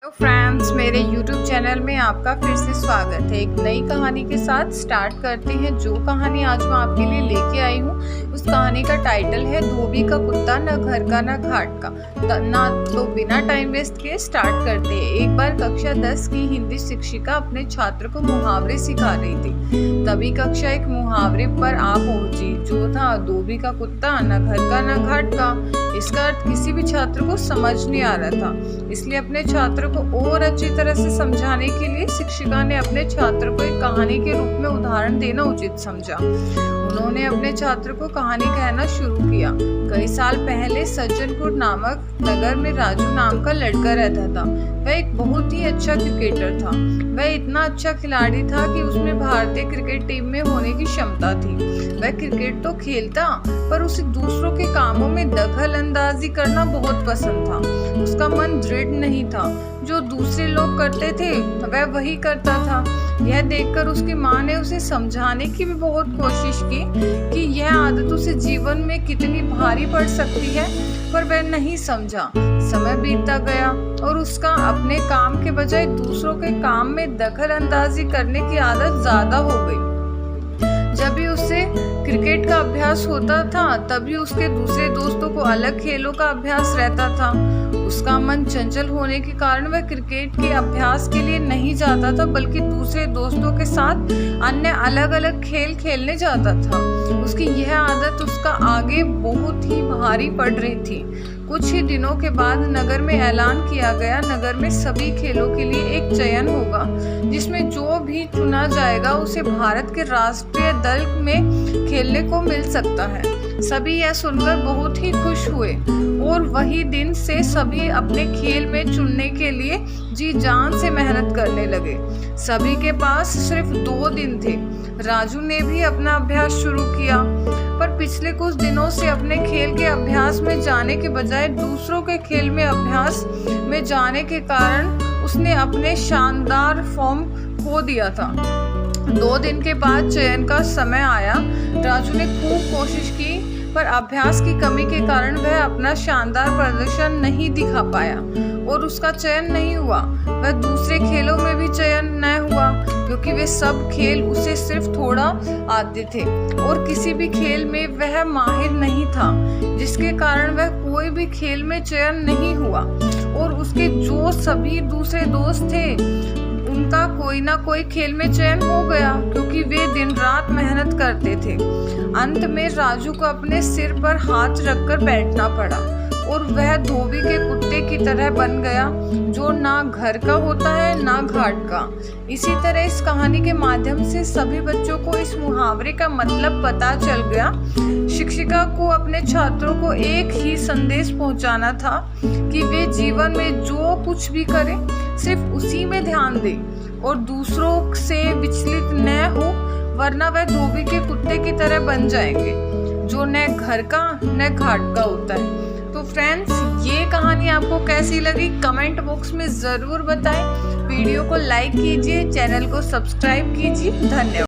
तो फ्रेंड्स, मेरे YouTube channel में आपका फिर से स्वागत है। एक नई कहानी के साथ स्टार्ट करते हैं। जो कहानी आज मैं आपके लिए लेके आई हूँ उस कहानी का टाइटल है धोबी का कुत्ता, न घर का न घाट का। ना तो बिना टाइम वेस्ट किए स्टार्ट करते हैं। एक बार कक्षा 10 की हिंदी शिक्षिका अपने छात्र को मुहावरे सिखा रही थी। तभी कक्षा एक मुहावरे पर आ पहुंची, जो था धोबी का कुत्ता, न घर का न घाट का। इसका अर्थ किसी भी छात्र को समझ नहीं आ रहा था, इसलिए अपने छात्र को और अच्छी तरह से समझाने के लिए शिक्षिका ने अपने छात्र को एक कहानी के रूप में उदाहरण देना उचित समझा। उन्होंने अपने छात्र को कहानी कहना शुरू किया। कई साल पहले सज्जनपुर नामक नगर में राजू नाम का लड़का रहता था। वह एक बहुत ही अच्छा क्रिकेटर था। वह इतना अच्छा खिलाड़ी था कि उसमें भारतीय क्रिकेट टीम में होने की क्षमता थी। वह क्रिकेट तो खेलता, पर उसे दूसरों के कामों में दखल अंदाजी करना बहुत पसंद था। उसका मन दृढ़ नहीं था। जो दूसरे लोग करते थे वह वही करता था। यह देखकर उसकी माँ ने उसे समझाने की भी बहुत कोशिश की कि यह आदत उसे जीवन में कितनी भारी पड़ सकती है, पर वह नहीं समझा। समय बीतता गया और उसका अपने काम के बजाय दूसरों के काम में दखल अंदाजी करने की आदत ज्यादा हो गई। जब भी उससे क्रिकेट का अभ्यास होता था, तभी उसके दूसरे दोस्तों को अलग खेलों का अभ्यास रहता था। उसका मन चंचल होने के कारण वह क्रिकेट के अभ्यास के लिए नहीं जाता था, बल्कि दूसरे दोस्तों के साथ अन्य अलग अलग खेल खेलने जाता था। उसकी यह आदत उसका आगे बहुत ही भारी पड़ रही थी। कुछ ही दिनों के बाद नगर में ऐलान किया गया, नगर में सभी खेलों के लिए एक चयन होगा, जिसमें जो भी चुना जाएगा उसे भारत के राष्ट्रीय दल में खेलने को मिल सकता है। सभी यह सुनकर बहुत ही खुश हुए और वही दिन से सभी अपने खेल में चुनने के लिए जी जान से मेहनत करने लगे। सभी के पास सिर्फ 2 दिन थे। राजू ने भी अपना अभ्यास शुरू किया, पर पिछले कुछ दिनों से अपने खेल के अभ्यास में जाने के बजाय दूसरों के खेल में अभ्यास में जाने के कारण उसने अपने शानदार फॉर्म खो दिया था। 2 दिन के बाद चयन का समय आया। राजू ने खूब कोशिश की, पर अभ्यास की कमी के कारण वह अपना शानदार प्रदर्शन नहीं दिखा पाया और उसका चयन नहीं हुआ। वह दूसरे खेलों में भी चयन न हुआ, क्योंकि वे सब खेल उसे सिर्फ थोड़ा आते थे और किसी भी खेल में वह माहिर नहीं था, जिसके कारण वह कोई भी खेल में चयन नहीं हुआ। और उसके जो सभी दूसरे दोस्त थे उनका कोई ना कोई खेल में चयन हो गया, क्योंकि वे दिन रात मेहनत करते थे। अंत में राजू को अपने सिर पर हाथ रखकर बैठना पड़ा और वह धोबी के कुत्ते की तरह बन गया, जो ना घर का होता है ना घाट का। इसी तरह इस कहानी के माध्यम से सभी बच्चों को इस मुहावरे का मतलब पता चल गया। शिक्षिका को अपने छात्रों को एक ही संदेश पहुंचाना था कि वे जीवन में जो कुछ भी करें सिर्फ उसी में ध्यान दें और दूसरों से विचलित न हो, वरना वह धोबी के कुत्ते की तरह बन जाएंगे, जो न घर का न घाट का होता है। तो फ्रेंड्स, ये कहानी आपको कैसी लगी कमेंट बॉक्स में ज़रूर बताएं। वीडियो को लाइक कीजिए, चैनल को सब्सक्राइब कीजिए। धन्यवाद।